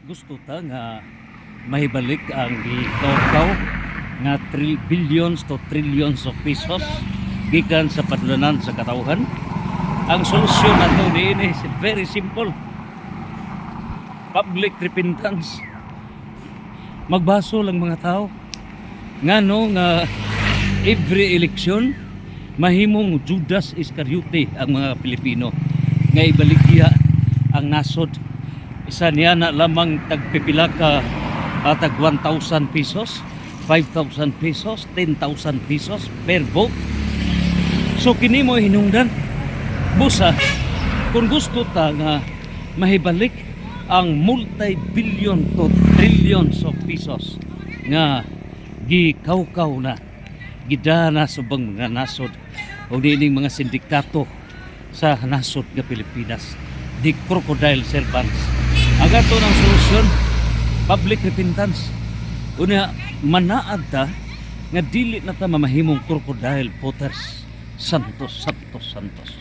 gusto ta nga mahibalik ang gikaw nga billions to trillions of pesos gikan sa padulanan sa katawhan. Ang solusyon nato diin is very simple. Public repentance. Magbaso lang mga tao. Ngano nga every election mahimong Judas Iscariote ang mga Pilipino nga ibaligya ang nasod. Isa niya na lamang tagpipila ka tag 1,000 pesos, 5,000 pesos, 10,000 pesos per vote. So kini mo hinungdan busa kung gusto ta nga mahibalik ang multi-billion to trillions of pesos nga gikawkaw na gidana subang mga nasod o dining mga sindikato sa nasod nga Pilipinas, di crocodile servants. Ang ato ng solusyon, public repentance. Una, manaad ta nga dili na ta mamahimong crocodile voters. Santos, Santos, Santos.